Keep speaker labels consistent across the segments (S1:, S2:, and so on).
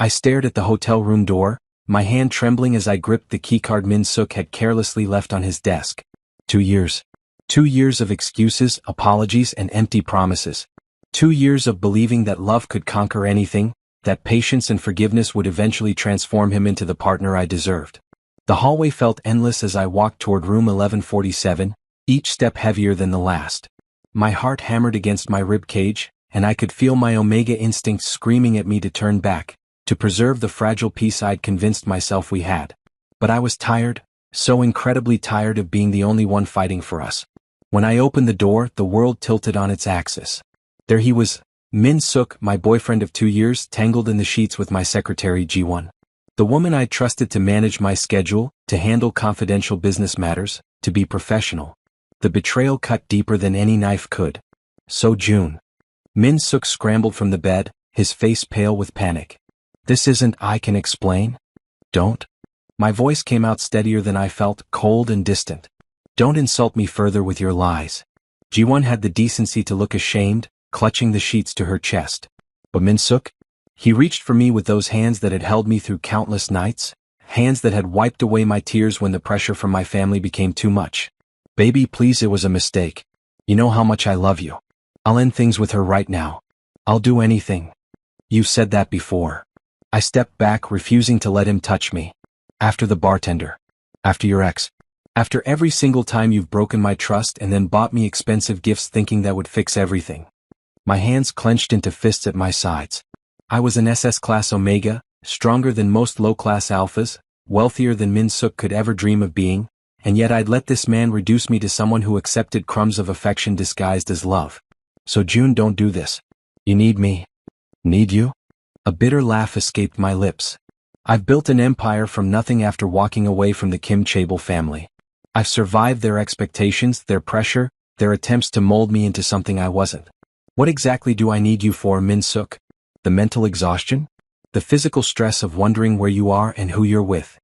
S1: I stared at the hotel room door, my hand trembling as I gripped the keycard Min-suk had carelessly left on his desk. 2 years. 2 years of excuses, apologies, and empty promises. 2 years of believing that love could conquer anything, that patience and forgiveness would eventually transform him into the partner I deserved. The hallway felt endless as I walked toward room 1147, each step heavier than the last. My heart hammered against my rib cage, and I could feel my omega instincts screaming at me to turn back, to preserve the fragile peace I'd convinced myself we had. But I was tired, so incredibly tired of being the only one fighting for us. When I opened the door, the world tilted on its axis. There he was, Min-suk, my boyfriend of 2 years, tangled in the sheets with my secretary Ji-won. The woman I trusted to manage my schedule, to handle confidential business matters, to be professional. The betrayal cut deeper than any knife could. So June. Min-suk scrambled from the bed, his face pale with panic. This isn't I can explain. Don't. My voice came out steadier than I felt, cold and distant. Don't insult me further with your lies. Ji-won had the decency to look ashamed, clutching the sheets to her chest. But Min-suk? He reached for me with those hands that had held me through countless nights, hands that had wiped away my tears when the pressure from my family became too much. Baby, please, it was a mistake. You know how much I love you. I'll end things with her right now. I'll do anything. You've said that before. I stepped back, refusing to let him touch me. After the bartender. After your ex. After every single time you've broken my trust and then bought me expensive gifts thinking that would fix everything. My hands clenched into fists at my sides. I was an SS class Omega, stronger than most low-class alphas, wealthier than Min-suk could ever dream of being, and yet I'd let this man reduce me to someone who accepted crumbs of affection disguised as love. So June, don't do this. You need me. Need you? A bitter laugh escaped my lips. I've built an empire from nothing after walking away from the Kim Chaebol family. I've survived their expectations, their pressure, their attempts to mold me into something I wasn't. What exactly do I need you for, Min-suk? The mental exhaustion? The physical stress of wondering where you are and who you're with?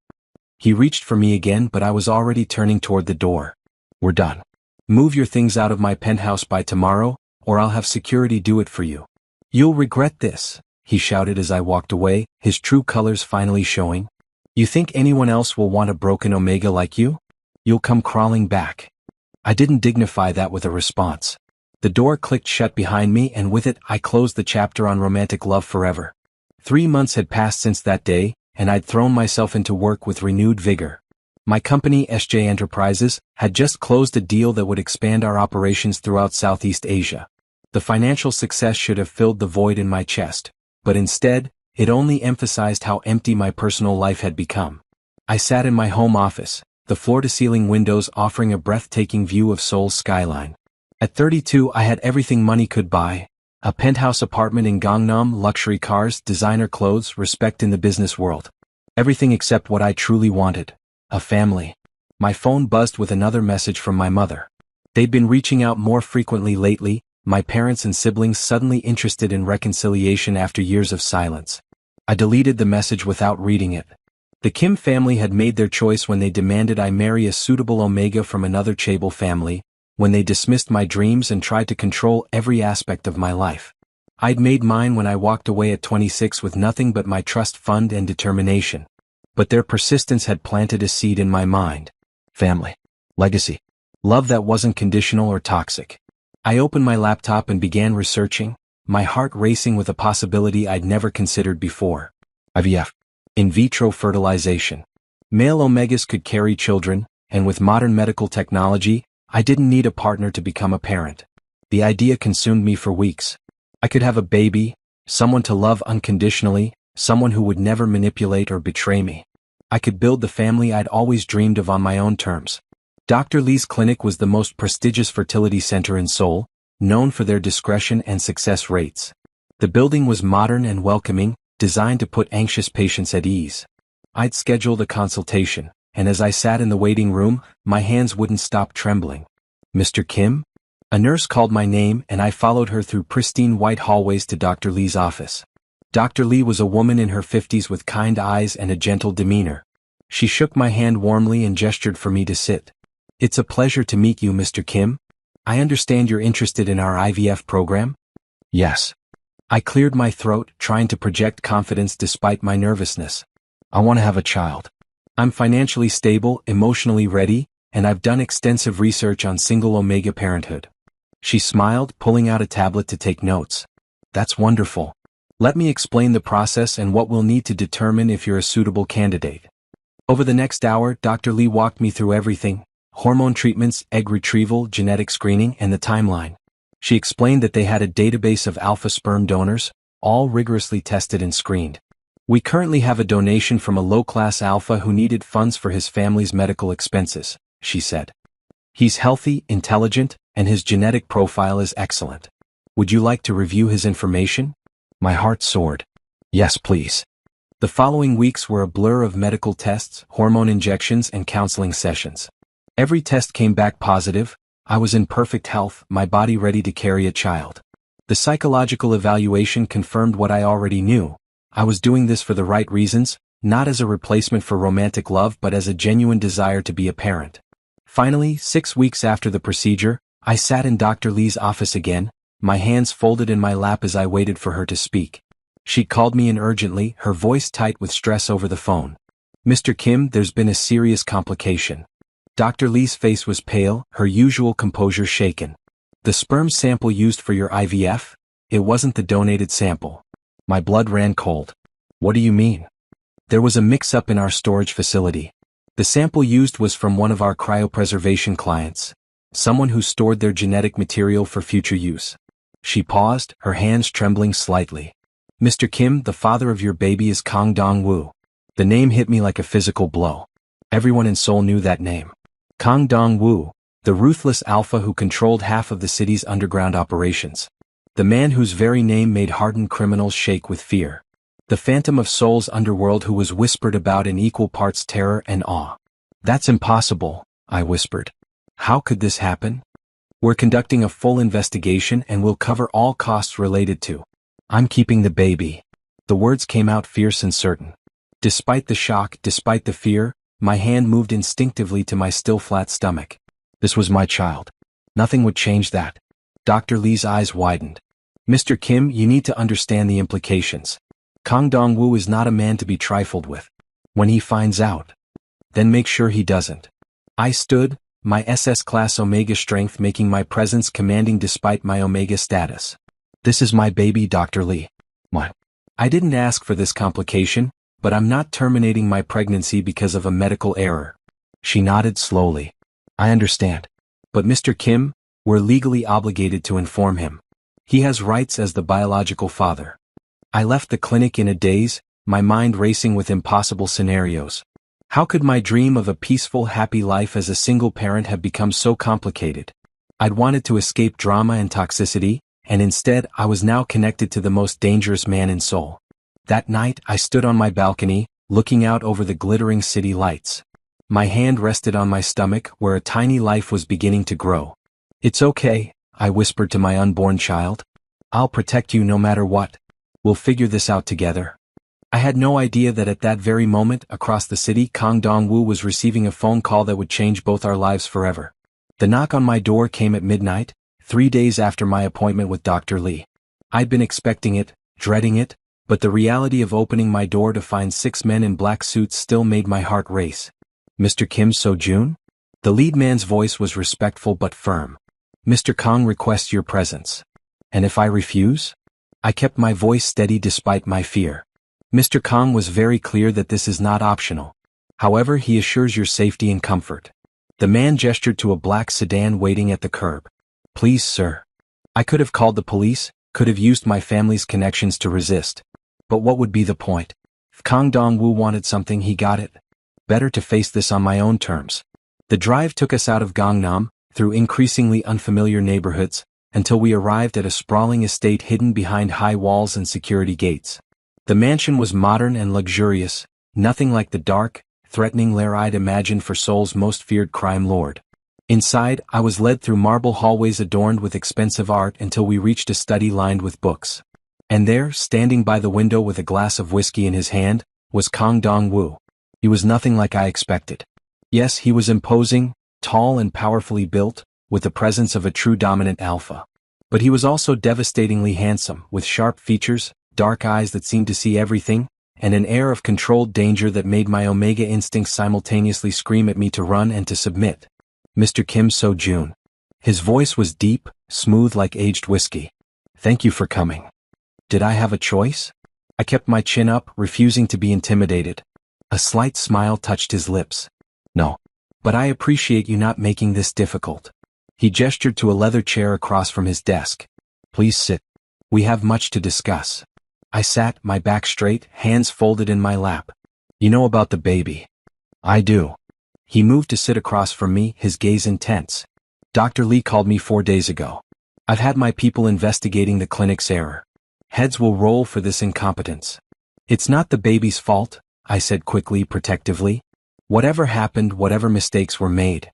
S1: He reached for me again, but I was already turning toward the door. We're done. Move your things out of my penthouse by tomorrow, or I'll have security do it for you. You'll regret this, he shouted as I walked away, his true colors finally showing. You think anyone else will want a broken Omega like you? You'll come crawling back. I didn't dignify that with a response. The door clicked shut behind me, and with it I closed the chapter on romantic love forever. 3 months had passed since that day, and I'd thrown myself into work with renewed vigor. My company, SJ Enterprises, had just closed a deal that would expand our operations throughout Southeast Asia. The financial success should have filled the void in my chest, but instead, it only emphasized how empty my personal life had become. I sat in my home office, the floor-to-ceiling windows offering a breathtaking view of Seoul's skyline. At 32, I had everything money could buy. A penthouse apartment in Gangnam, luxury cars, designer clothes, respect in the business world. Everything except what I truly wanted. A family. My phone buzzed with another message from my mother. They'd been reaching out more frequently lately, my parents and siblings suddenly interested in reconciliation after years of silence. I deleted the message without reading it. The Kim family had made their choice when they demanded I marry a suitable Omega from another Chaebol family, when they dismissed my dreams and tried to control every aspect of my life. I'd made mine when I walked away at 26 with nothing but my trust fund and determination. But their persistence had planted a seed in my mind. Family. Legacy. Love that wasn't conditional or toxic. I opened my laptop and began researching, my heart racing with a possibility I'd never considered before. IVF. In vitro fertilization. Male omegas could carry children, and with modern medical technology, I didn't need a partner to become a parent. The idea consumed me for weeks. I could have a baby, someone to love unconditionally, someone who would never manipulate or betray me. I could build the family I'd always dreamed of on my own terms. Dr. Lee's clinic was the most prestigious fertility center in Seoul, known for their discretion and success rates. The building was modern and welcoming, designed to put anxious patients at ease. I'd scheduled a consultation, and as I sat in the waiting room, my hands wouldn't stop trembling. Mr. Kim? A nurse called my name, and I followed her through pristine white hallways to Dr. Lee's office. Dr. Lee was a woman in her 50s with kind eyes and a gentle demeanor. She shook my hand warmly and gestured for me to sit. It's a pleasure to meet you, Mr. Kim. I understand you're interested in our IVF program? Yes. I cleared my throat, trying to project confidence despite my nervousness. I want to have a child. I'm financially stable, emotionally ready, and I've done extensive research on single omega parenthood. She smiled, pulling out a tablet to take notes. That's wonderful. Let me explain the process and what we'll need to determine if you're a suitable candidate. Over the next hour, Dr. Lee walked me through everything: hormone treatments, egg retrieval, genetic screening, and the timeline. She explained that they had a database of alpha sperm donors, all rigorously tested and screened. We currently have a donation from a low-class alpha who needed funds for his family's medical expenses, she said. He's healthy, intelligent, and his genetic profile is excellent. Would you like to review his information? My heart soared. Yes, please. The following weeks were a blur of medical tests, hormone injections, and counseling sessions. Every test came back positive. I was in perfect health, my body ready to carry a child. The psychological evaluation confirmed what I already knew. I was doing this for the right reasons, not as a replacement for romantic love but as a genuine desire to be a parent. Finally, 6 weeks after the procedure, I sat in Dr. Lee's office again, my hands folded in my lap as I waited for her to speak. She called me in urgently, her voice tight with stress over the phone. Mr. Kim, there's been a serious complication. Dr. Lee's face was pale, her usual composure shaken. The sperm sample used for your IVF? It wasn't the donated sample. My blood ran cold. What do you mean? There was a mix-up in our storage facility. The sample used was from one of our cryopreservation clients, someone who stored their genetic material for future use. She paused, her hands trembling slightly. Mr. Kim, the father of your baby is Kang Dong-woo. The name hit me like a physical blow. Everyone in Seoul knew that name. Kang Dong-woo, the ruthless alpha who controlled half of the city's underground operations. The man whose very name made hardened criminals shake with fear. The phantom of Seoul's underworld who was whispered about in equal parts terror and awe. That's impossible, I whispered. How could this happen? We're conducting a full investigation and we'll cover all costs related to. I'm keeping the baby. The words came out fierce and certain. Despite the shock, despite the fear, my hand moved instinctively to my still flat stomach. This was my child. Nothing would change that. Dr. Lee's eyes widened. Mr. Kim, you need to understand the implications. Kang Dong-woo is not a man to be trifled with. When he finds out, then make sure he doesn't. I stood, my SS-class Omega strength making my presence commanding despite my Omega status. This is my baby, Dr. Lee. What? I didn't ask for this complication, but I'm not terminating my pregnancy because of a medical error. She nodded slowly. I understand. But Mr. Kim, we're legally obligated to inform him. He has rights as the biological father. I left the clinic in a daze, my mind racing with impossible scenarios. How could my dream of a peaceful, happy life as a single parent have become so complicated? I'd wanted to escape drama and toxicity, and instead I was now connected to the most dangerous man in Seoul. That night I stood on my balcony, looking out over the glittering city lights. My hand rested on my stomach where a tiny life was beginning to grow. It's okay, I whispered to my unborn child. I'll protect you no matter what. We'll figure this out together. I had no idea that at that very moment, across the city, Kang Dong-woo was receiving a phone call that would change both our lives forever. The knock on my door came at midnight, 3 days after my appointment with Dr. Lee. I'd been expecting it, dreading it, but the reality of opening my door to find 6 men in black suits still made my heart race. Mr. Kim So-jun? The lead man's voice was respectful but firm. Mr. Kang requests your presence. And if I refuse? I kept my voice steady despite my fear. Mr. Kang was very clear that this is not optional. However, he assures your safety and comfort. The man gestured to a black sedan waiting at the curb. Please, sir. I could have called the police, could have used my family's connections to resist. But what would be the point? If Kang Dong-woo wanted something, he got it. Better to face this on my own terms. The drive took us out of Gangnam, through increasingly unfamiliar neighborhoods, until we arrived at a sprawling estate hidden behind high walls and security gates. The mansion was modern and luxurious, nothing like the dark, threatening lair I'd imagined for Seoul's most feared crime lord. Inside, I was led through marble hallways adorned with expensive art until we reached a study lined with books. And there, standing by the window with a glass of whiskey in his hand, was Kang Dong-woo. He was nothing like I expected. Yes, he was imposing, tall and powerfully built, with the presence of a true dominant alpha. But he was also devastatingly handsome, with sharp features, dark eyes that seemed to see everything, and an air of controlled danger that made my omega instincts simultaneously scream at me to run and to submit. Mr. Kim So-jun. His voice was deep, smooth like aged whiskey. Thank you for coming. Did I have a choice? I kept my chin up, refusing to be intimidated. A slight smile touched his lips. No. But I appreciate you not making this difficult. He gestured to a leather chair across from his desk. Please sit. We have much to discuss. I sat, my back straight, hands folded in my lap. You know about the baby? I do. He moved to sit across from me, his gaze intense. Dr. Lee called me 4 days ago. I've had my people investigating the clinic's error. Heads will roll for this incompetence. It's not the baby's fault, I said quickly, protectively. Whatever happened, whatever mistakes were made.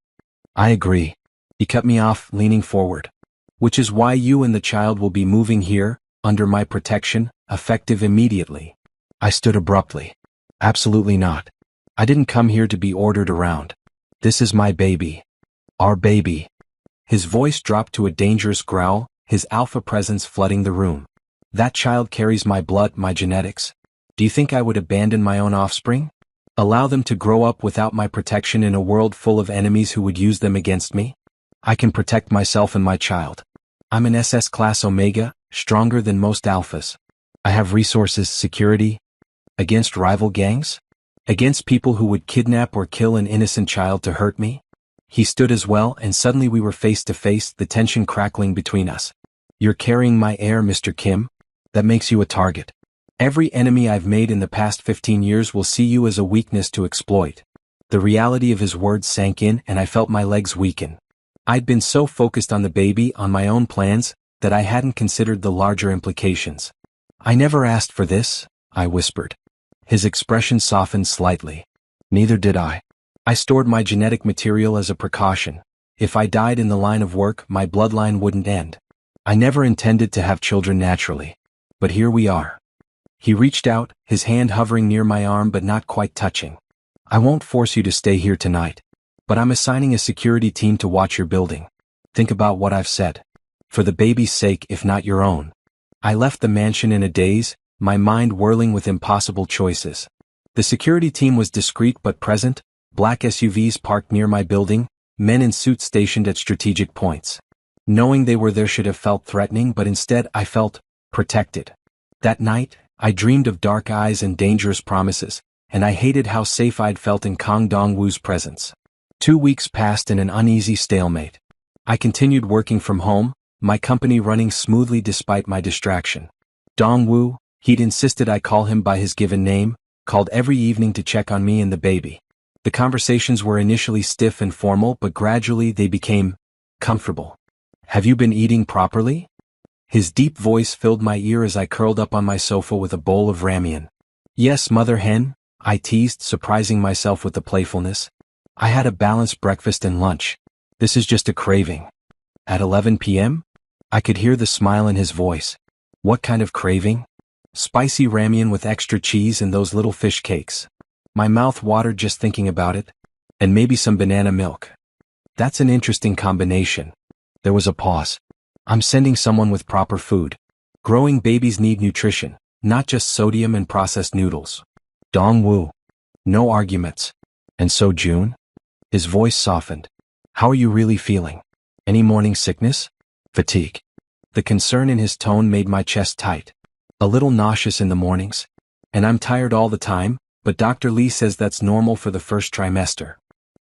S1: I agree. He cut me off, leaning forward. Which is why you and the child will be moving here, under my protection, effective immediately. I stood abruptly. Absolutely not. I didn't come here to be ordered around. This is my baby. Our baby. His voice dropped to a dangerous growl, his alpha presence flooding the room. That child carries my blood, my genetics. Do you think I would abandon my own offspring? Allow them to grow up without my protection in a world full of enemies who would use them against me? I can protect myself and my child. I'm an SS class Omega, stronger than most alphas. I have resources, security. Against rival gangs? Against people who would kidnap or kill an innocent child to hurt me? He stood as well, and suddenly we were face to face, the tension crackling between us. You're carrying my heir, Mr. Kim? That makes you a target. Every enemy I've made in the past 15 years will see you as a weakness to exploit. The reality of his words sank in, and I felt my legs weaken. I'd been so focused on the baby, on my own plans, that I hadn't considered the larger implications. I never asked for this, I whispered. His expression softened slightly. Neither did I. I stored my genetic material as a precaution. If I died in the line of work, my bloodline wouldn't end. I never intended to have children naturally. But here we are. He reached out, his hand hovering near my arm but not quite touching. I won't force you to stay here tonight. But I'm assigning a security team to watch your building. Think about what I've said. For the baby's sake, if not your own. I left the mansion in a daze, my mind whirling with impossible choices. The security team was discreet but present, black SUVs parked near my building, men in suits stationed at strategic points. Knowing they were there should have felt threatening, but instead I felt protected. That night, I dreamed of dark eyes and dangerous promises, and I hated how safe I'd felt in Kang Dong-woo's presence. 2 weeks passed in an uneasy stalemate. I continued working from home, my company running smoothly despite my distraction. Dong-woo, he'd insisted I call him by his given name, called every evening to check on me and the baby. The conversations were initially stiff and formal, but gradually they became comfortable. Have you been eating properly? His deep voice filled my ear as I curled up on my sofa with a bowl of ramen. Yes, mother hen, I teased, surprising myself with the playfulness. I had a balanced breakfast and lunch. This is just a craving. At 11 p.m.? I could hear the smile in his voice. What kind of craving? Spicy ramen with extra cheese and those little fish cakes. My mouth watered just thinking about it. And maybe some banana milk. That's an interesting combination. There was a pause. I'm sending someone with proper food. Growing babies need nutrition, not just sodium and processed noodles. Dong-woo. No arguments. And so June? His voice softened. How are you really feeling? Any morning sickness? Fatigue. The concern in his tone made my chest tight. A little nauseous in the mornings. And I'm tired all the time, but Dr. Lee says that's normal for the first trimester.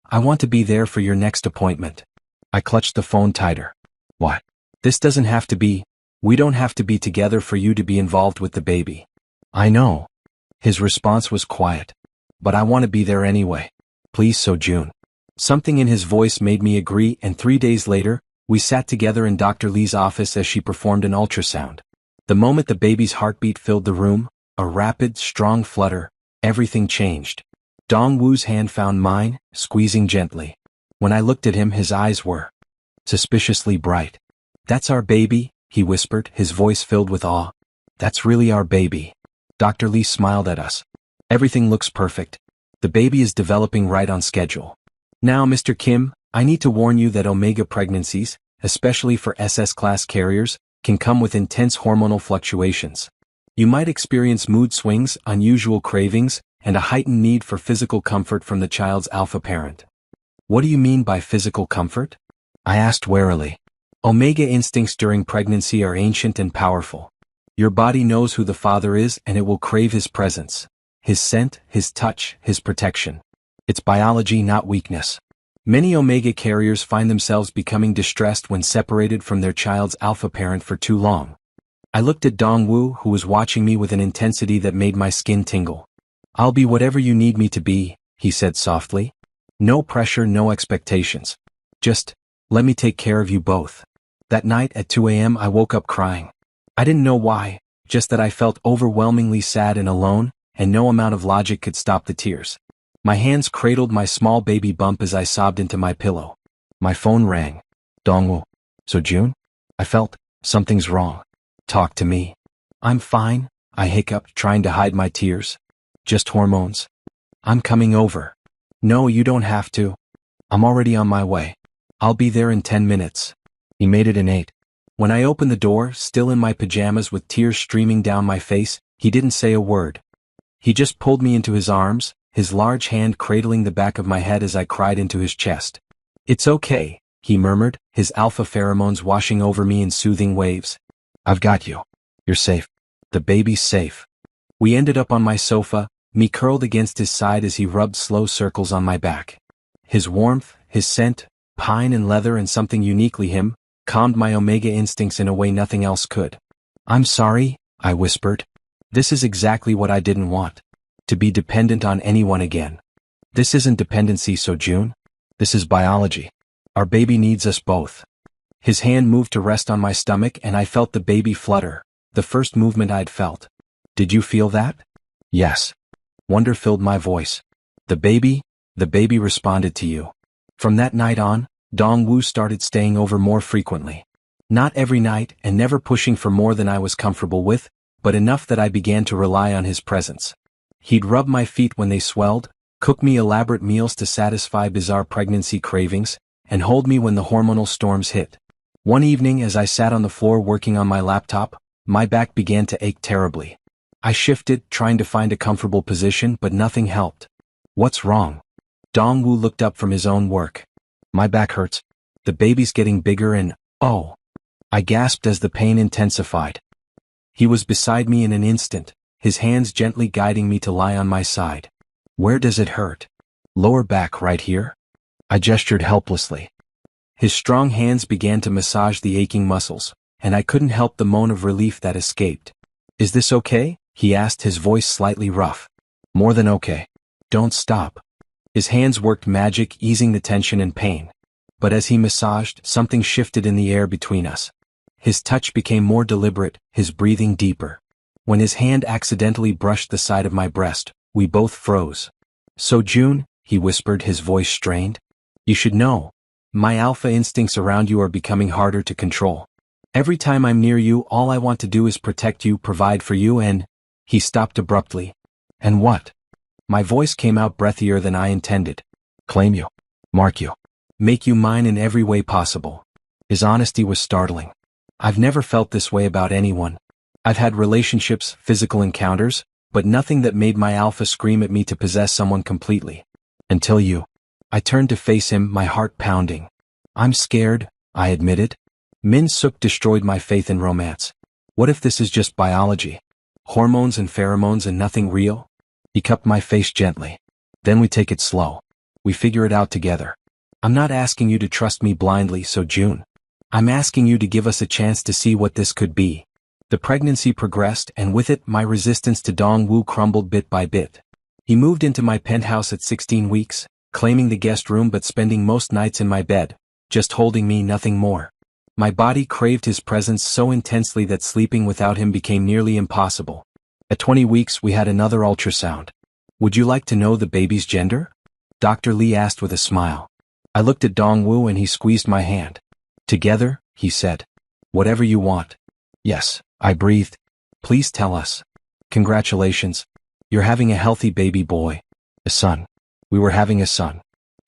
S1: I want to be there for your next appointment. I clutched the phone tighter. What? This doesn't have to be. We don't have to be together for you to be involved with the baby. I know. His response was quiet. But I want to be there anyway. Please, So-jun. Something in his voice made me agree, and 3 days later, we sat together in Dr. Lee's office as she performed an ultrasound. The moment the baby's heartbeat filled the room, a rapid, strong flutter, everything changed. Dong-woo's hand found mine, squeezing gently. When I looked at him, his eyes were suspiciously bright. That's our baby, he whispered, his voice filled with awe. That's really our baby. Dr. Lee smiled at us. Everything looks perfect. The baby is developing right on schedule. Now, Mr. Kim, I need to warn you that omega pregnancies, especially for SS-class carriers, can come with intense hormonal fluctuations. You might experience mood swings, unusual cravings, and a heightened need for physical comfort from the child's alpha parent. What do you mean by physical comfort? I asked warily. Omega instincts during pregnancy are ancient and powerful. Your body knows who the father is and it will crave his presence, his scent, his touch, his protection. It's biology, not weakness. Many omega carriers find themselves becoming distressed when separated from their child's alpha parent for too long. I looked at Dongwoo, who was watching me with an intensity that made my skin tingle. I'll be whatever you need me to be, he said softly. No pressure, no expectations. Just, let me take care of you both. That night at 2 a.m. I woke up crying. I didn't know why, just that I felt overwhelmingly sad and alone, and no amount of logic could stop the tears. My hands cradled my small baby bump as I sobbed into my pillow. My phone rang. Dongwoo. So June? I felt, something's wrong. Talk to me. I'm fine, I hiccuped, trying to hide my tears. Just hormones. I'm coming over. No, you don't have to. I'm already on my way. I'll be there in 10 minutes. He made it in 8. When I opened the door, still in my pajamas with tears streaming down my face, he didn't say a word. He just pulled me into his arms, his large hand cradling the back of my head as I cried into his chest. It's okay, he murmured, his alpha pheromones washing over me in soothing waves. I've got you. You're safe. The baby's safe. We ended up on my sofa, me curled against his side as he rubbed slow circles on my back. His warmth, his scent, pine and leather and something uniquely him, calmed my omega instincts in a way nothing else could. I'm sorry, I whispered. This is exactly what I didn't want. To be dependent on anyone again. This isn't dependency, So June. This is biology. Our baby needs us both. His hand moved to rest on my stomach and I felt the baby flutter, the first movement I'd felt. Did you feel that? Yes. Wonder filled my voice. The baby responded to you. From that night on, Dongwoo started staying over more frequently. Not every night and never pushing for more than I was comfortable with, but enough that I began to rely on his presence. He'd rub my feet when they swelled, cook me elaborate meals to satisfy bizarre pregnancy cravings, and hold me when the hormonal storms hit. One evening as I sat on the floor working on my laptop, my back began to ache terribly. I shifted, trying to find a comfortable position, but nothing helped. What's wrong? Dongwoo looked up from his own work. My back hurts. The baby's getting bigger and, oh. I gasped as the pain intensified. He was beside me in an instant, his hands gently guiding me to lie on my side. Where does it hurt? Lower back, right here? I gestured helplessly. His strong hands began to massage the aching muscles, and I couldn't help the moan of relief that escaped. Is this okay? He asked, his voice slightly rough. More than okay. Don't stop. His hands worked magic, easing the tension and pain. But as he massaged, something shifted in the air between us. His touch became more deliberate, his breathing deeper. When his hand accidentally brushed the side of my breast, we both froze. So June, he whispered, his voice strained. You should know. My alpha instincts around you are becoming harder to control. Every time I'm near you, all I want to do is protect you, provide for you, and... He stopped abruptly. And what? My voice came out breathier than I intended. Claim you. Mark you. Make you mine in every way possible. His honesty was startling. I've never felt this way about anyone. I've had relationships, physical encounters, but nothing that made my alpha scream at me to possess someone completely. Until you. I turned to face him, my heart pounding. I'm scared, I admitted. Min Suk destroyed my faith in romance. What if this is just biology? Hormones and pheromones and nothing real? He cupped my face gently. Then we take it slow. We figure it out together. I'm not asking you to trust me blindly, So June. I'm asking you to give us a chance to see what this could be. The pregnancy progressed, and with it, my resistance to Dongwoo crumbled bit by bit. He moved into my penthouse at 16 weeks, claiming the guest room but spending most nights in my bed, just holding me, nothing more. My body craved his presence so intensely that sleeping without him became nearly impossible. At 20 weeks, we had another ultrasound. Would you like to know the baby's gender? Dr. Lee asked with a smile. I looked at Dongwoo and he squeezed my hand. Together, he said. Whatever you want. Yes, I breathed. Please tell us. Congratulations. You're having a healthy baby boy. A son. We were having a son.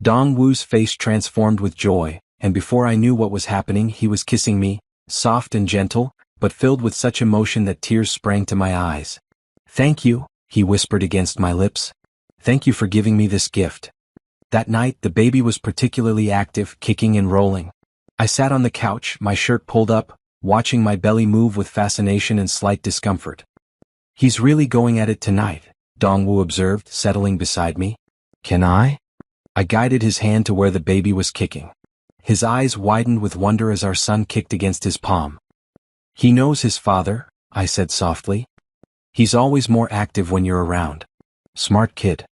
S1: Dongwoo's face transformed with joy, and before I knew what was happening he was kissing me, soft and gentle, but filled with such emotion that tears sprang to my eyes. "Thank you," he whispered against my lips. "Thank you for giving me this gift." That night the baby was particularly active, kicking and rolling. I sat on the couch, my shirt pulled up, watching my belly move with fascination and slight discomfort. "He's really going at it tonight," Dongwoo observed, settling beside me. "Can I?" I guided his hand to where the baby was kicking. His eyes widened with wonder as our son kicked against his palm. "He knows his father," I said softly. "He's always more active when you're around. Smart kid."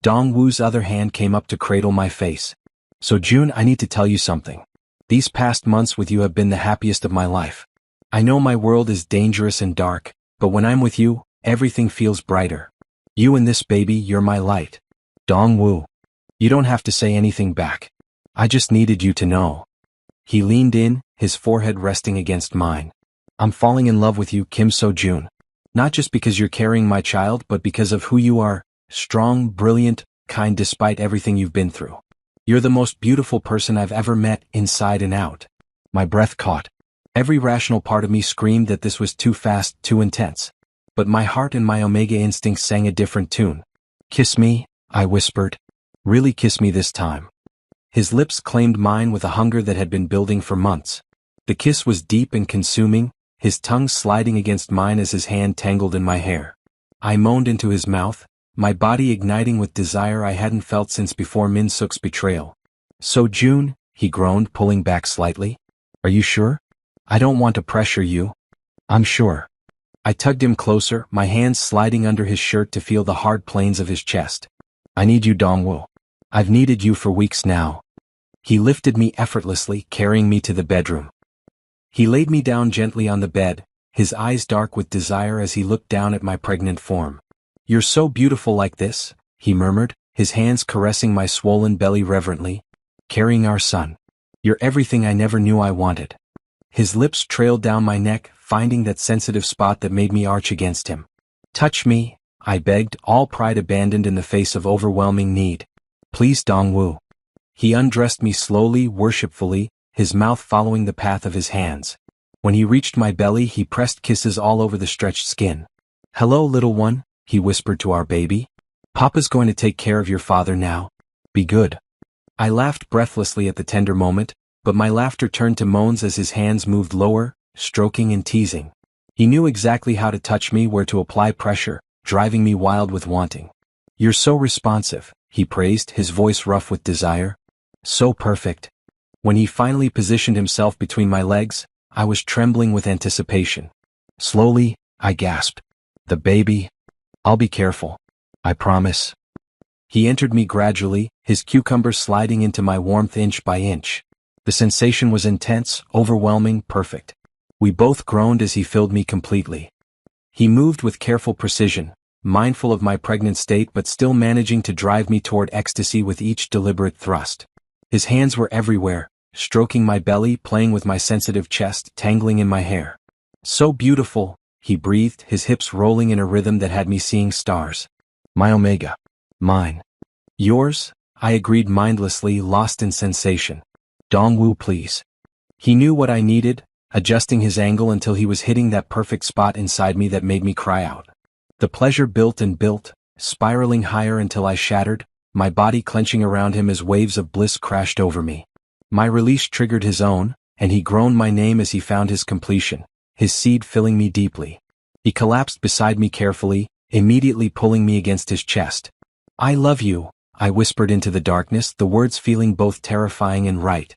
S1: Dongwoo's other hand came up to cradle my face. "So June, I need to tell you something. These past months with you have been the happiest of my life. I know my world is dangerous and dark, but when I'm with you, everything feels brighter. You and this baby, you're my light." "Dongwoo." "You don't have to say anything back. I just needed you to know." He leaned in, his forehead resting against mine. "I'm falling in love with you, Kim So-jun. Not just because you're carrying my child, but because of who you are. Strong, brilliant, kind despite everything you've been through. You're the most beautiful person I've ever met, inside and out." My breath caught. Every rational part of me screamed that this was too fast, too intense. But my heart and my omega instincts sang a different tune. "Kiss me," I whispered. "Really kiss me this time." His lips claimed mine with a hunger that had been building for months. The kiss was deep and consuming, his tongue sliding against mine as his hand tangled in my hair. I moaned into his mouth, my body igniting with desire I hadn't felt since before Min-suk's betrayal. "So June," he groaned, pulling back slightly. "Are you sure? I don't want to pressure you." "I'm sure." I tugged him closer, my hands sliding under his shirt to feel the hard planes of his chest. "I need you, Dongwoo. I've needed you for weeks now." He lifted me effortlessly, carrying me to the bedroom. He laid me down gently on the bed, his eyes dark with desire as he looked down at my pregnant form. "You're so beautiful like this," he murmured, his hands caressing my swollen belly reverently. "Carrying our son. You're everything I never knew I wanted." His lips trailed down my neck, finding that sensitive spot that made me arch against him. "Touch me," I begged, all pride abandoned in the face of overwhelming need. "Please, Dongwoo." He undressed me slowly, worshipfully, his mouth following the path of his hands. When he reached my belly, he pressed kisses all over the stretched skin. "Hello, little one," he whispered to our baby. "Papa's going to take care of your father now. Be good." I laughed breathlessly at the tender moment, but my laughter turned to moans as his hands moved lower, stroking and teasing. He knew exactly how to touch me, where to apply pressure, driving me wild with wanting. "You're so responsive," he praised, his voice rough with desire. "So perfect." When he finally positioned himself between my legs, I was trembling with anticipation. Slowly, I gasped. "The baby? I'll be careful. I promise." He entered me gradually, his cucumber sliding into my warmth inch by inch. The sensation was intense, overwhelming, perfect. We both groaned as he filled me completely. He moved with careful precision, mindful of my pregnant state but still managing to drive me toward ecstasy with each deliberate thrust. His hands were everywhere, stroking my belly, playing with my sensitive chest, tangling in my hair. "So beautiful," he breathed, his hips rolling in a rhythm that had me seeing stars. "My omega. Mine." "Yours," I agreed mindlessly, lost in sensation. "Dongwoo, please." He knew what I needed, adjusting his angle until he was hitting that perfect spot inside me that made me cry out. The pleasure built and built, spiraling higher until I shattered, my body clenching around him as waves of bliss crashed over me. My release triggered his own, and he groaned my name as he found his completion, his seed filling me deeply. He collapsed beside me carefully, immediately pulling me against his chest. "I love you," I whispered into the darkness, the words feeling both terrifying and right.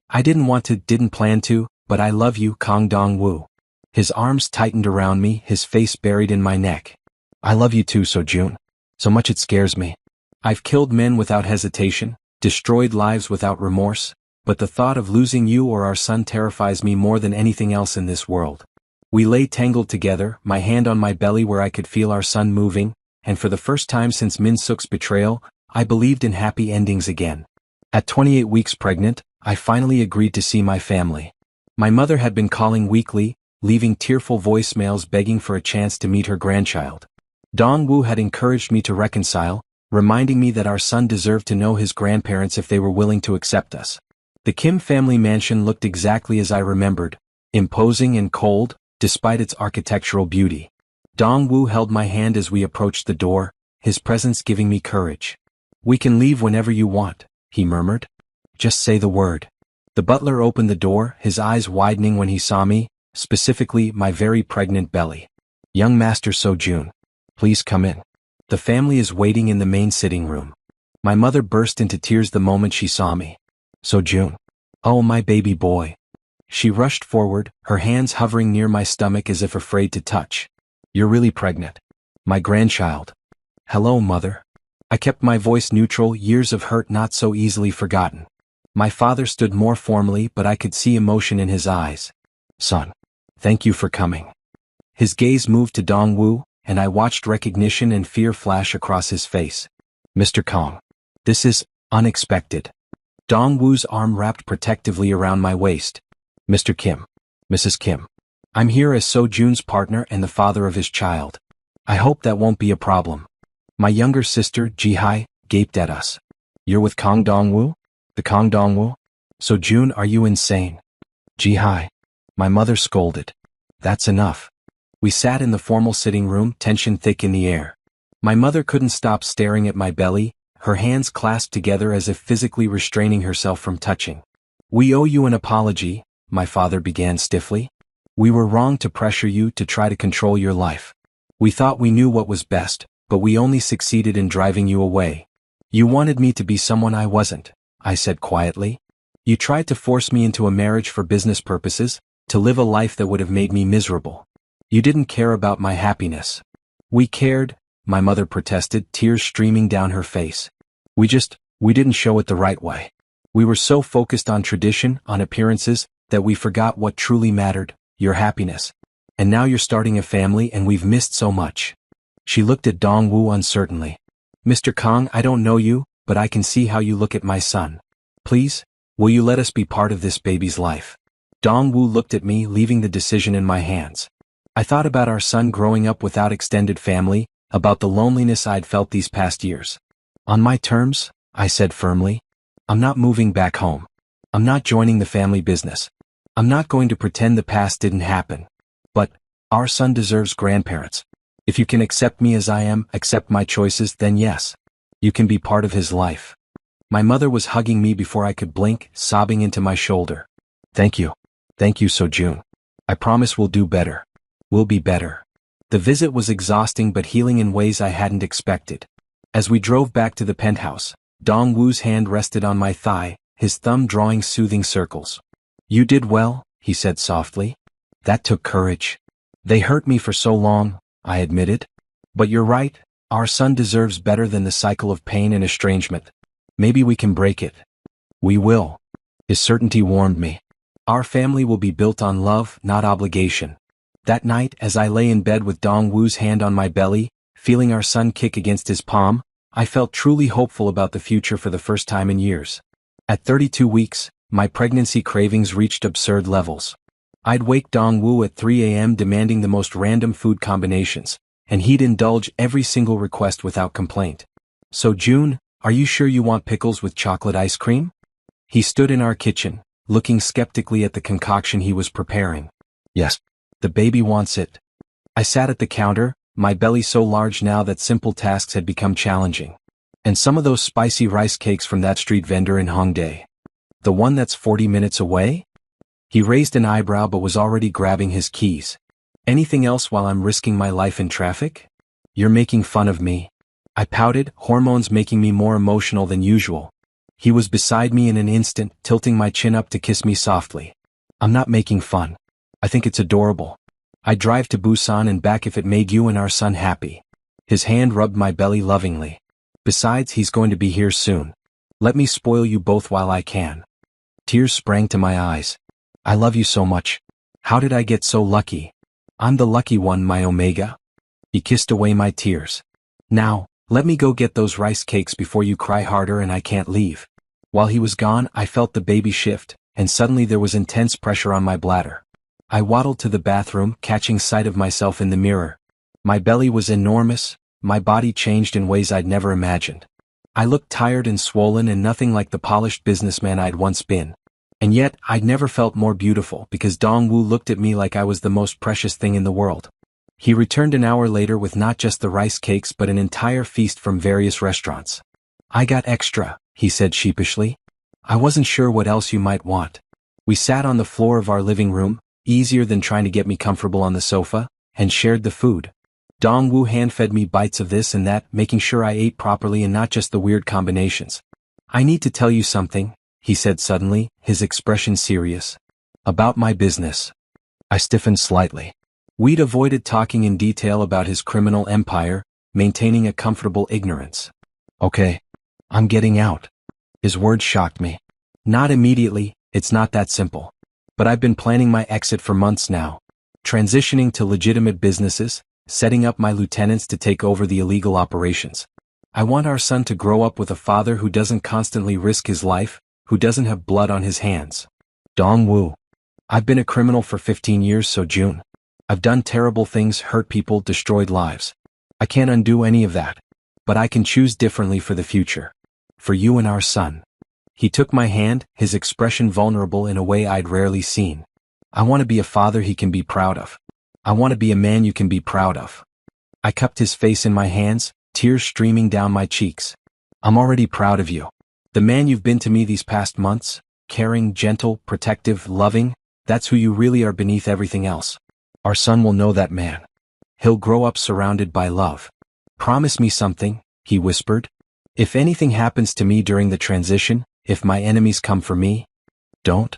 S1: "I didn't plan to, but I love you, Kang Dong-woo." His arms tightened around me, his face buried in my neck. "I love you too, So-jun. So much it scares me. I've killed men without hesitation, destroyed lives without remorse, but the thought of losing you or our son terrifies me more than anything else in this world." We lay tangled together, my hand on my belly where I could feel our son moving, and for the first time since Min-suk's betrayal, I believed in happy endings again. At 28 weeks pregnant, I finally agreed to see my family. My mother had been calling weekly, leaving tearful voicemails begging for a chance to meet her grandchild. Dong-woo had encouraged me to reconcile, reminding me that our son deserved to know his grandparents if they were willing to accept us. The Kim family mansion looked exactly as I remembered, imposing and cold, despite its architectural beauty. Dong-woo held my hand as we approached the door, his presence giving me courage. "We can leave whenever you want," he murmured. "Just say the word." The butler opened the door, his eyes widening when he saw me, specifically my very pregnant belly. "Young Master So-jun, please come in. The family is waiting in the main sitting room." My mother burst into tears the moment she saw me. "So-jun. Oh, my baby boy." She rushed forward, her hands hovering near my stomach as if afraid to touch. "You're really pregnant. My grandchild." "Hello, mother." I kept my voice neutral, years of hurt not so easily forgotten. My father stood more formally, but I could see emotion in his eyes. "Son, thank you for coming." His gaze moved to Dong-woo, and I watched recognition and fear flash across his face. "Mr. Kong. This is unexpected." Dong-woo's arm wrapped protectively around my waist. "Mr. Kim. Mrs. Kim. I'm here as So-jun's partner and the father of his child. I hope that won't be a problem." My younger sister, Ji-hai, gaped at us. "You're with Kong Dong-woo? The Kong Dong-woo? So-jun, are you insane?" "Ji-hai." My mother scolded. "That's enough." We sat in the formal sitting room, tension thick in the air. My mother couldn't stop staring at my belly, her hands clasped together as if physically restraining herself from touching. "We owe you an apology," my father began stiffly. "We were wrong to pressure you to try to control your life. We thought we knew what was best, but we only succeeded in driving you away. You wanted me to be someone I wasn't," I said quietly. "You tried to force me into a marriage for business purposes, to live a life that would have made me miserable. You didn't care about my happiness." "We cared," my mother protested, tears streaming down her face. We didn't show it the right way. We were so focused on tradition, on appearances, that we forgot what truly mattered, your happiness. And now you're starting a family and we've missed so much." She looked at Dong-woo uncertainly. "Mr. Kong, I don't know you, but I can see how you look at my son. Please, will you let us be part of this baby's life?" Dong-woo looked at me, leaving the decision in my hands. I thought about our son growing up without extended family, about the loneliness I'd felt these past years. "On my terms," I said firmly. "I'm not moving back home. I'm not joining the family business. I'm not going to pretend the past didn't happen. But our son deserves grandparents. If you can accept me as I am, accept my choices, then yes. You can be part of his life." My mother was hugging me before I could blink, sobbing into my shoulder. "Thank you. Thank you, So-jun. I promise we'll do better. We'll be better." The visit was exhausting but healing in ways I hadn't expected. As we drove back to the penthouse, Dong-woo's hand rested on my thigh, his thumb drawing soothing circles. "You did well," he said softly. "That took courage. They hurt me for so long," I admitted. "But you're right, our son deserves better than the cycle of pain and estrangement. Maybe we can break it." "We will." His certainty warmed me. "Our family will be built on love, not obligation." That night, as I lay in bed with Dong-woo's hand on my belly, feeling our son kick against his palm, I felt truly hopeful about the future for the first time in years. At 32 weeks, my pregnancy cravings reached absurd levels. I'd wake Dong-woo at 3 a.m. demanding the most random food combinations, and he'd indulge every single request without complaint. "So-jun, are you sure you want pickles with chocolate ice cream?" He stood in our kitchen, looking skeptically at the concoction he was preparing. "Yes. The baby wants it." I sat at the counter, my belly so large now that simple tasks had become challenging. "And some of those spicy rice cakes from that street vendor in Hongdae. The one that's 40 minutes away?" He raised an eyebrow but was already grabbing his keys. "Anything else while I'm risking my life in traffic?" "You're making fun of me." I pouted, hormones making me more emotional than usual. He was beside me in an instant, tilting my chin up to kiss me softly. "I'm not making fun. I think it's adorable. I'd drive to Busan and back if it made you and our son happy." His hand rubbed my belly lovingly. "Besides, he's going to be here soon. Let me spoil you both while I can." Tears sprang to my eyes. "I love you so much. How did I get so lucky? I'm the lucky one, my omega." He kissed away my tears. "Now, let me go get those rice cakes before you cry harder and I can't leave." While he was gone, I felt the baby shift, and suddenly there was intense pressure on my bladder. I waddled to the bathroom, catching sight of myself in the mirror. My belly was enormous, my body changed in ways I'd never imagined. I looked tired and swollen and nothing like the polished businessman I'd once been. And yet, I'd never felt more beautiful because Dongwoo looked at me like I was the most precious thing in the world. He returned an hour later with not just the rice cakes but an entire feast from various restaurants. I got extra, he said sheepishly. I wasn't sure what else you might want. We sat on the floor of our living room, easier than trying to get me comfortable on the sofa, and shared the food. Dongwoo hand-fed me bites of this and that, making sure I ate properly and not just the weird combinations. I need to tell you something, he said suddenly, his expression serious. About my business. I stiffened slightly. We'd avoided talking in detail about his criminal empire, maintaining a comfortable ignorance. Okay. I'm getting out. His words shocked me. Not immediately, it's not that simple. But I've been planning my exit for months now. Transitioning to legitimate businesses, setting up my lieutenants to take over the illegal operations. I want our son to grow up with a father who doesn't constantly risk his life, who doesn't have blood on his hands. Dongwoo. I've been a criminal for 15 years, so June. I've done terrible things, hurt people, destroyed lives. I can't undo any of that. But I can choose differently for the future. For you and our son. He took my hand, his expression vulnerable in a way I'd rarely seen. I want to be a father he can be proud of. I want to be a man you can be proud of. I cupped his face in my hands, tears streaming down my cheeks. I'm already proud of you. The man you've been to me these past months, caring, gentle, protective, loving, that's who you really are beneath everything else. Our son will know that man. He'll grow up surrounded by love. Promise me something, he whispered. If anything happens to me during the transition, if my enemies come for me, don't.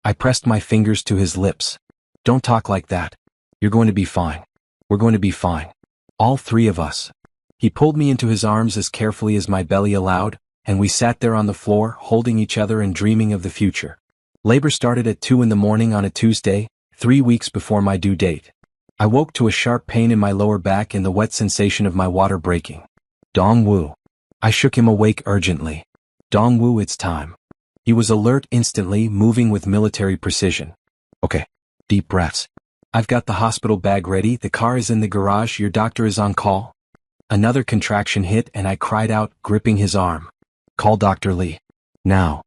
S1: I pressed my fingers to his lips. Don't talk like that. You're going to be fine. We're going to be fine. All three of us. He pulled me into his arms as carefully as my belly allowed, and we sat there on the floor, holding each other and dreaming of the future. Labor started at 2 a.m. on a Tuesday, 3 weeks before my due date. I woke to a sharp pain in my lower back and the wet sensation of my water breaking. Dongwoo. I shook him awake urgently. Dongwoo, it's time. He was alert instantly, moving with military precision. Okay. Deep breaths. I've got the hospital bag ready, the car is in the garage, your doctor is on call. Another contraction hit and I cried out, gripping his arm. Call Dr. Lee. Now.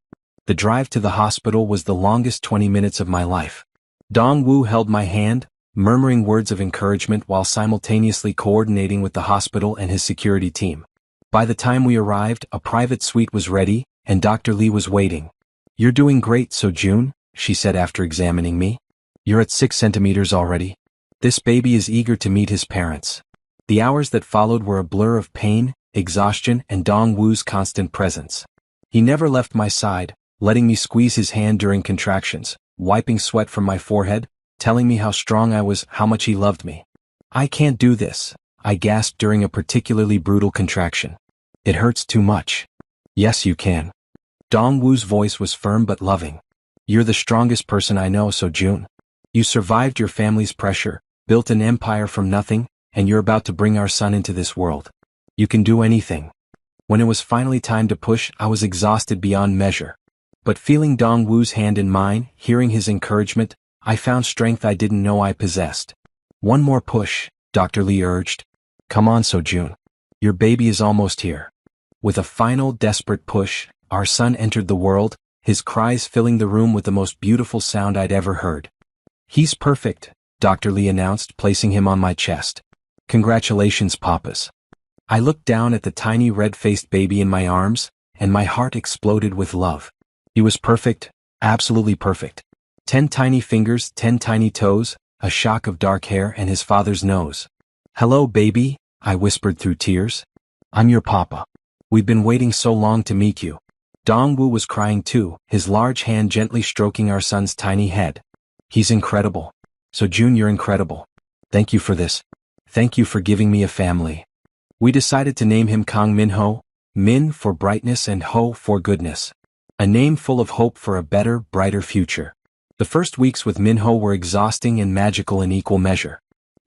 S1: The drive to the hospital was the longest 20 minutes of my life. Dongwoo held my hand, murmuring words of encouragement while simultaneously coordinating with the hospital and his security team. By the time we arrived, a private suite was ready, and Dr. Lee was waiting. You're doing great, So June, she said after examining me. You're at 6 centimeters already. This baby is eager to meet his parents. The hours that followed were a blur of pain, exhaustion, and Dongwoo's constant presence. He never left my side, letting me squeeze his hand during contractions, wiping sweat from my forehead, telling me how strong I was, how much he loved me. I can't do this, I gasped during a particularly brutal contraction. It hurts too much. Yes, you can. Dongwoo's voice was firm but loving. You're the strongest person I know, So June. You survived your family's pressure, built an empire from nothing, and you're about to bring our son into this world. You can do anything. When it was finally time to push, I was exhausted beyond measure. But feeling Dongwoo's hand in mine, hearing his encouragement, I found strength I didn't know I possessed. One more push, Dr. Lee urged. Come on, So June. Your baby is almost here. With a final desperate push, our son entered the world, his cries filling the room with the most beautiful sound I'd ever heard. He's perfect, Dr. Lee announced, placing him on my chest. Congratulations, Papas. I looked down at the tiny red-faced baby in my arms, and my heart exploded with love. He was perfect, absolutely perfect. 10 tiny fingers, 10 tiny toes, a shock of dark hair and his father's nose. Hello, baby, I whispered through tears. I'm your papa. We've been waiting so long to meet you. Dongwoo was crying too, his large hand gently stroking our son's tiny head. He's incredible. So June, you're incredible. Thank you for this. Thank you for giving me a family. We decided to name him Kang Minho, Min for brightness and Ho for goodness. A name full of hope for a better, brighter future. The first weeks with Minho were exhausting and magical in equal measure.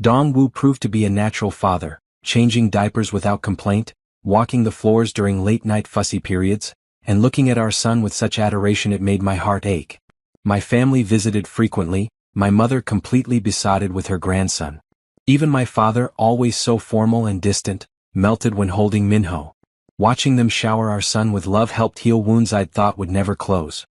S1: Dongwoo proved to be a natural father, changing diapers without complaint, walking the floors during late-night fussy periods, and looking at our son with such adoration it made my heart ache. My family visited frequently, my mother completely besotted with her grandson. Even my father, always so formal and distant, melted when holding Minho. Watching them shower our son with love helped heal wounds I'd thought would never close.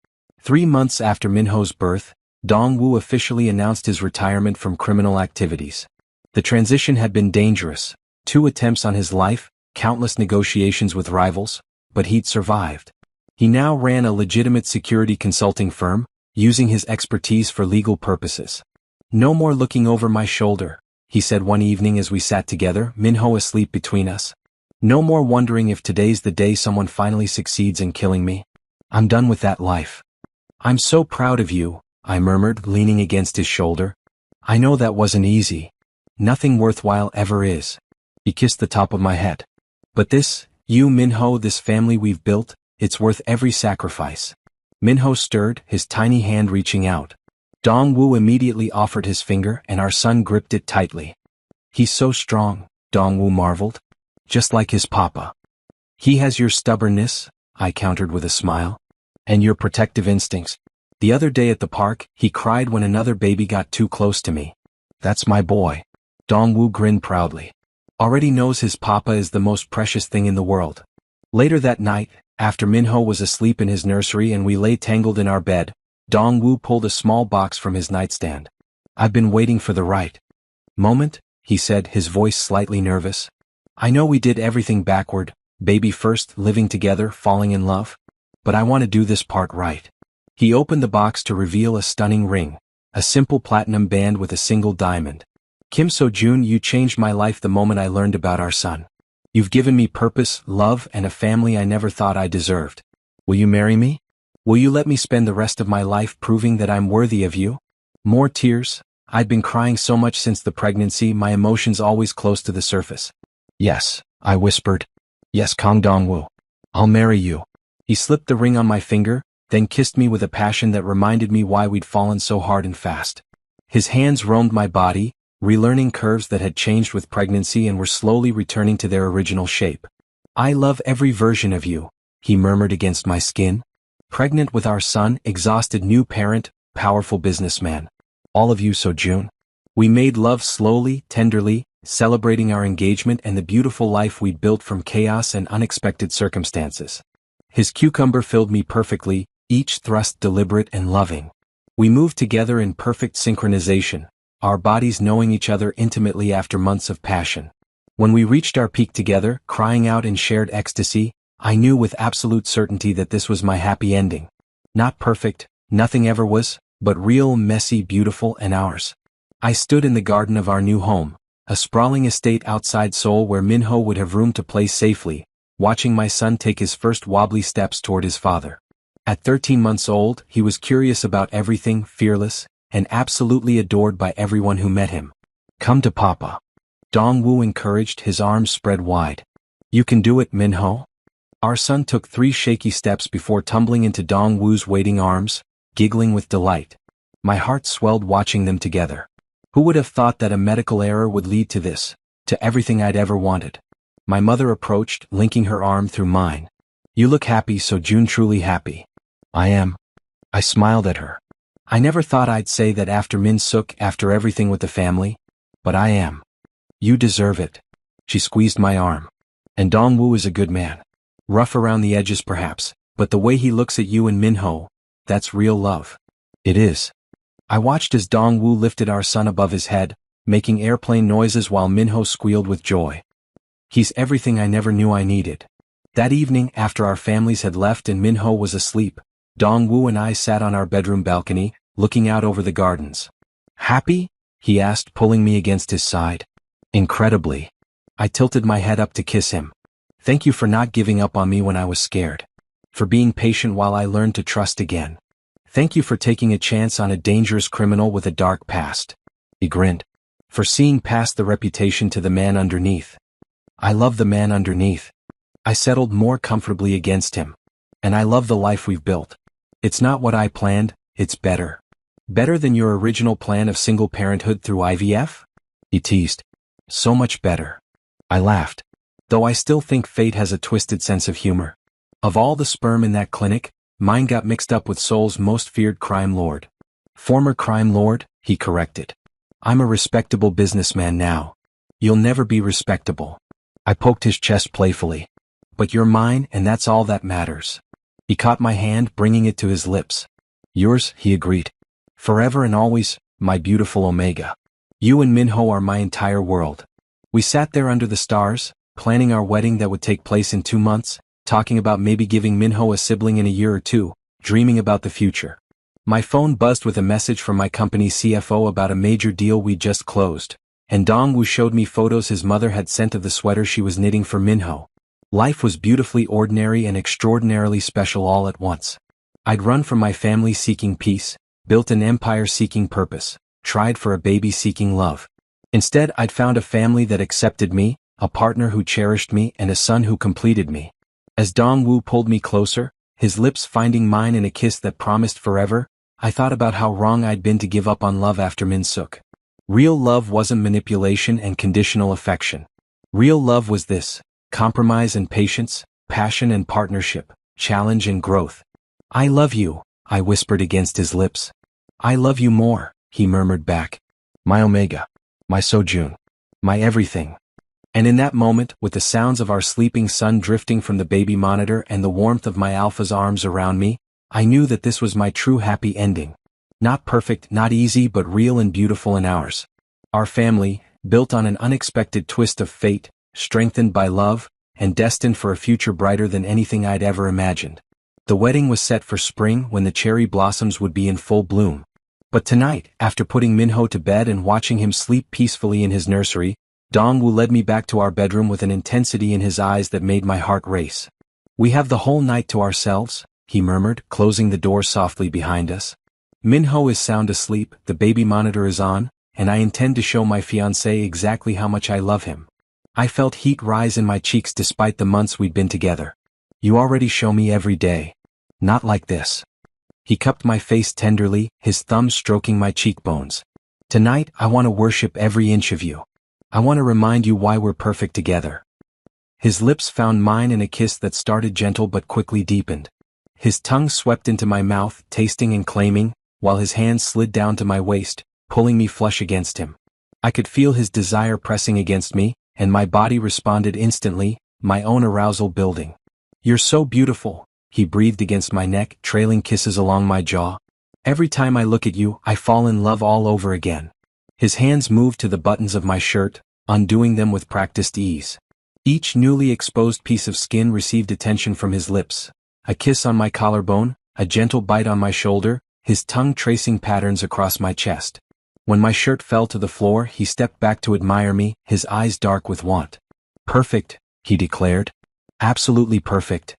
S1: 3 months after Minho's birth, Dongwoo officially announced his retirement from criminal activities. The transition had been dangerous, 2 attempts on his life, countless negotiations with rivals, but he'd survived. He now ran a legitimate security consulting firm, using his expertise for legal purposes. "No more looking over my shoulder," he said one evening as we sat together, Minho asleep between us. "No more wondering if today's the day someone finally succeeds in killing me. I'm done with that life." "I'm so proud of you," I murmured, leaning against his shoulder. "I know that wasn't easy. Nothing worthwhile ever is." He kissed the top of my head. "But this, you Minho, this family we've built, it's worth every sacrifice." Minho stirred, his tiny hand reaching out. Dongwoo immediately offered his finger and our son gripped it tightly. "He's so strong," Dongwoo marveled. "Just like his papa." "He has your stubbornness," I countered with a smile. "And your protective instincts. The other day at the park, he cried when another baby got too close to me." "That's my boy." Dongwoo grinned proudly. Already knows his papa is the most precious thing in the world. Later that night, after Minho was asleep in his nursery and we lay tangled in our bed, Dongwoo pulled a small box from his nightstand. "I've been waiting for the right moment," he said, his voice slightly nervous. "I know we did everything backward, baby first, living together, falling in love. But I want to do this part right." He opened the box to reveal a stunning ring, a simple platinum band with a single diamond. "Kim So-jun, you changed my life the moment I learned about our son. You've given me purpose, love, and a family I never thought I deserved. Will you marry me? Will you let me spend the rest of my life proving that I'm worthy of you?" More tears. I'd been crying so much since the pregnancy, my emotions always close to the surface. "Yes," I whispered. "Yes, Kang Dongwoo. I'll marry you." He slipped the ring on my finger, then kissed me with a passion that reminded me why we'd fallen so hard and fast. His hands roamed my body, relearning curves that had changed with pregnancy and were slowly returning to their original shape. "I love every version of you," he murmured against my skin. "Pregnant with our son, exhausted new parent, powerful businessman. All of you, So-jun." We made love slowly, tenderly, celebrating our engagement and the beautiful life we'd built from chaos and unexpected circumstances. His cucumber filled me perfectly, each thrust deliberate and loving. We moved together in perfect synchronization, our bodies knowing each other intimately after months of passion. When we reached our peak together, crying out in shared ecstasy, I knew with absolute certainty that this was my happy ending. Not perfect, nothing ever was, but real, messy, beautiful, and ours. I stood in the garden of our new home, a sprawling estate outside Seoul where Minho would have room to play safely, watching my son take his first wobbly steps toward his father. At 13 months old, he was curious about everything, fearless, and absolutely adored by everyone who met him. "Come to Papa," Dongwoo encouraged, his arms spread wide. "You can do it, Minho." Our son took 3 shaky steps before tumbling into Dongwoo's waiting arms, giggling with delight. My heart swelled watching them together. Who would have thought that a medical error would lead to this, to everything I'd ever wanted? My mother approached, linking her arm through mine. "You look happy, So-jun, truly happy." "I am." I smiled at her. I never thought I'd say that after Min-suk, after everything with the family, but I am. "You deserve it." She squeezed my arm. "And Dongwoo is a good man. Rough around the edges perhaps, but the way he looks at you and Minho, that's real love." "It is." I watched as Dongwoo lifted our son above his head, making airplane noises while Minho squealed with joy. "He's everything I never knew I needed." That evening, after our families had left and Minho was asleep, Dongwoo and I sat on our bedroom balcony, looking out over the gardens. "Happy?" he asked, pulling me against his side. "Incredibly." I tilted my head up to kiss him. "Thank you for not giving up on me when I was scared. For being patient while I learned to trust again. Thank you for taking a chance on a dangerous criminal with a dark past." He grinned. "For seeing past the reputation to the man underneath." "I love the man underneath." I settled more comfortably against him. "And I love the life we've built. It's not what I planned, it's better." "Better than your original plan of single parenthood through IVF?" he teased. "So much better." I laughed. Though I still think fate has a twisted sense of humor. Of all the sperm in that clinic, mine got mixed up with Seoul's most feared crime lord. "Former crime lord," he corrected. "I'm a respectable businessman now." "You'll never be respectable." I poked his chest playfully. "But you're mine, and that's all that matters." He caught my hand, bringing it to his lips. Yours, he agreed. Forever and always, my beautiful Omega. You and Minho are my entire world. We sat there under the stars, planning our wedding that would take place in 2 months, talking about maybe giving Minho a sibling in a year or two, dreaming about the future. My phone buzzed with a message from my company's CFO about a major deal we'd just closed, and Dongwoo showed me photos his mother had sent of the sweater she was knitting for Minho. Life was beautifully ordinary and extraordinarily special all at once. I'd run from my family seeking peace, built an empire seeking purpose, tried for a baby seeking love. Instead, I'd found a family that accepted me, a partner who cherished me, and a son who completed me. As Dongwoo pulled me closer, his lips finding mine in a kiss that promised forever, I thought about how wrong I'd been to give up on love after Min-suk. Real love wasn't manipulation and conditional affection. Real love was this: compromise and patience, passion and partnership, challenge and growth. I love you, I whispered against his lips. I love you more, he murmured back. My Omega. My Sojun. My everything. And in that moment, with the sounds of our sleeping son drifting from the baby monitor and the warmth of my alpha's arms around me, I knew that this was my true happy ending. Not perfect, not easy, but real and beautiful in ours. Our family, built on an unexpected twist of fate, strengthened by love, and destined for a future brighter than anything I'd ever imagined. The wedding was set for spring when the cherry blossoms would be in full bloom. But tonight, after putting Minho to bed and watching him sleep peacefully in his nursery, Dongwoo led me back to our bedroom with an intensity in his eyes that made my heart race. We have the whole night to ourselves, he murmured, closing the door softly behind us. Minho is sound asleep, the baby monitor is on, and I intend to show my fiancé exactly how much I love him. I felt heat rise in my cheeks despite the months we'd been together. You already show me every day. Not like this. He cupped my face tenderly, his thumb stroking my cheekbones. Tonight, I want to worship every inch of you. I want to remind you why we're perfect together. His lips found mine in a kiss that started gentle but quickly deepened. His tongue swept into my mouth, tasting and claiming, while his hands slid down to my waist, pulling me flush against him. I could feel his desire pressing against me, and my body responded instantly, my own arousal building. You're so beautiful, he breathed against my neck, trailing kisses along my jaw. Every time I look at you, I fall in love all over again. His hands moved to the buttons of my shirt, undoing them with practiced ease. Each newly exposed piece of skin received attention from his lips. A kiss on my collarbone, a gentle bite on my shoulder, his tongue tracing patterns across my chest. When my shirt fell to the floor, he stepped back to admire me, his eyes dark with want. Perfect, he declared. Absolutely perfect.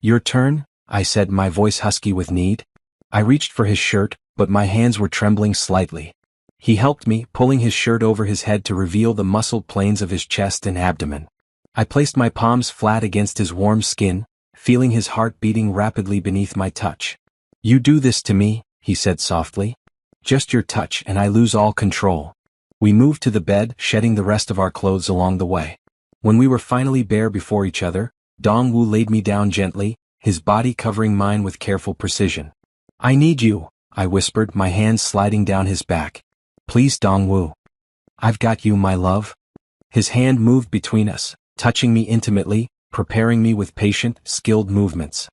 S1: Your turn, I said, my voice husky with need. I reached for his shirt, but my hands were trembling slightly. He helped me, pulling his shirt over his head to reveal the muscled planes of his chest and abdomen. I placed my palms flat against his warm skin, feeling his heart beating rapidly beneath my touch. You do this to me, he said softly. Just your touch and I lose all control. We moved to the bed, shedding the rest of our clothes along the way. When we were finally bare before each other, Dongwoo laid me down gently, his body covering mine with careful precision. I need you, I whispered, my hands sliding down his back. Please, Dongwoo. I've got you, my love. His hand moved between us, touching me intimately, preparing me with patient, skilled movements.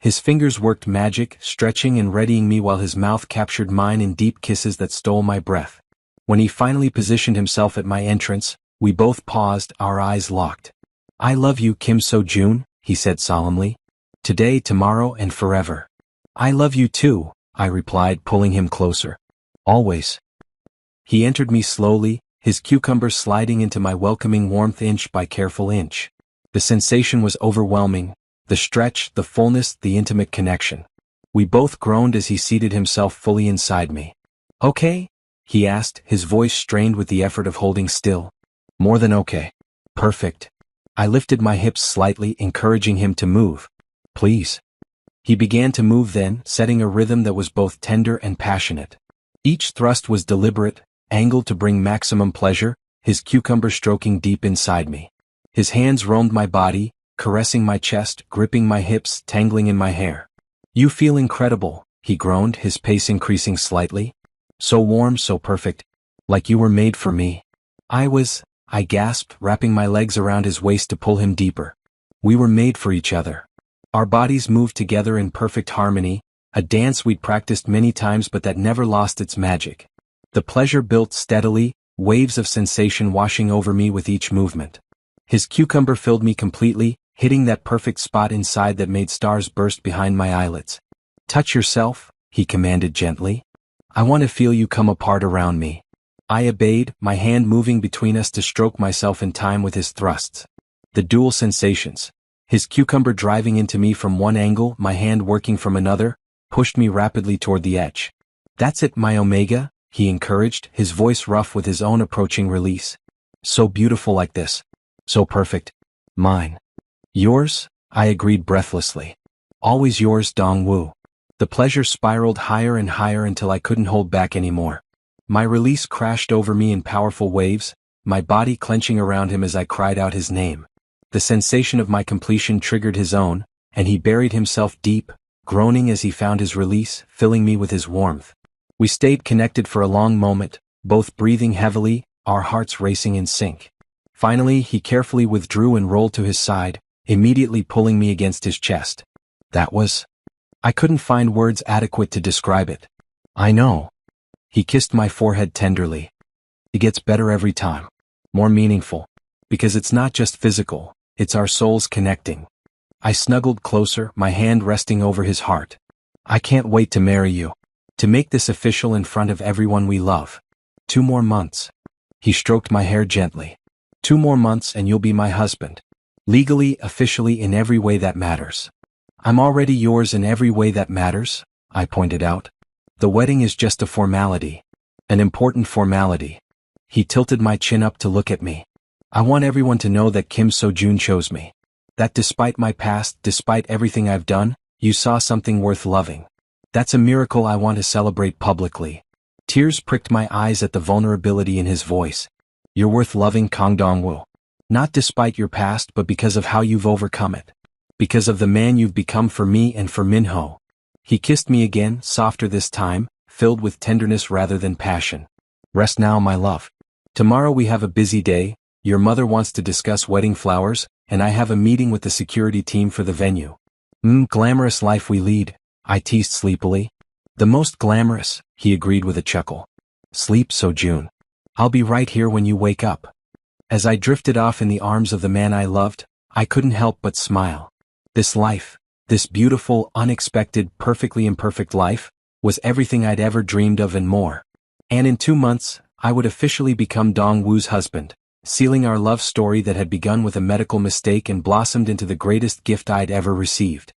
S1: His fingers worked magic, stretching and readying me while his mouth captured mine in deep kisses that stole my breath. When he finally positioned himself at my entrance, we both paused, our eyes locked. I love you, Kim So-jun, he said solemnly. Today, tomorrow, and forever. I love you too, I replied, pulling him closer. Always. He entered me slowly, his cucumber sliding into my welcoming warmth inch by careful inch. The sensation was overwhelming, the stretch, the fullness, the intimate connection. We both groaned as he seated himself fully inside me. Okay? He asked, his voice strained with the effort of holding still. More than okay. Perfect. I lifted my hips slightly, encouraging him to move. Please. He began to move then, setting a rhythm that was both tender and passionate. Each thrust was deliberate, angled to bring maximum pleasure, his cucumber stroking deep inside me. His hands roamed my body, caressing my chest, gripping my hips, tangling in my hair. You feel incredible, he groaned, his pace increasing slightly. So warm, so perfect. Like you were made for me. I gasped, wrapping my legs around his waist to pull him deeper. We were made for each other. Our bodies moved together in perfect harmony, A dance we'd practiced many times but that never lost its magic. The pleasure built steadily, waves of sensation washing over me with each movement. His cucumber filled me completely, hitting that perfect spot inside that made stars burst behind my eyelids. "Touch yourself," he commanded gently. "I want to feel you come apart around me." I obeyed, my hand moving between us to stroke myself in time with his thrusts. The dual sensations. His cucumber driving into me from one angle, my hand working from another, pushed me rapidly toward the edge. "That's it, my omega," he encouraged, his voice rough with his own approaching release. "So beautiful like this. So perfect. Mine." "Yours?" I agreed breathlessly. "Always yours, Dong-woo." The pleasure spiraled higher and higher until I couldn't hold back anymore. My release crashed over me in powerful waves, my body clenching around him as I cried out his name. The sensation of my completion triggered his own, and he buried himself deep, groaning as he found his release, filling me with his warmth. We stayed connected for a long moment, both breathing heavily, our hearts racing in sync. Finally, he carefully withdrew and rolled to his side, immediately pulling me against his chest. That was... I couldn't find words adequate to describe it. "I know." He kissed my forehead tenderly. "It gets better every time. More meaningful. Because it's not just physical, it's our souls connecting." I snuggled closer, my hand resting over his heart. "I can't wait to marry you. To make this official in front of everyone we love. 2 more months." He stroked my hair gently. 2 more months and you'll be my husband. Legally, officially, in every way that matters." "I'm already yours in every way that matters," I pointed out. "The wedding is just a formality. An important formality." He tilted my chin up to look at me. "I want everyone to know that Kim So-jun chose me. That despite my past, despite everything I've done, you saw something worth loving. That's a miracle I want to celebrate publicly." Tears pricked my eyes at the vulnerability in his voice. "You're worth loving, Kang Dong-woo. Not despite your past but because of how you've overcome it. Because of the man you've become for me and for Minho." He kissed me again, softer this time, filled with tenderness rather than passion. "Rest now, my love. Tomorrow we have a busy day, your mother wants to discuss wedding flowers, and I have a meeting with the security team for the venue." Glamorous life we lead," I teased sleepily. "The most glamorous," he agreed with a chuckle. "Sleep, So-jun. I'll be right here when you wake up." As I drifted off in the arms of the man I loved, I couldn't help but smile. This life, this beautiful, unexpected, perfectly imperfect life, was everything I'd ever dreamed of and more. And in 2 months, I would officially become Dong-woo's husband, sealing our love story that had begun with a medical mistake and blossomed into the greatest gift I'd ever received.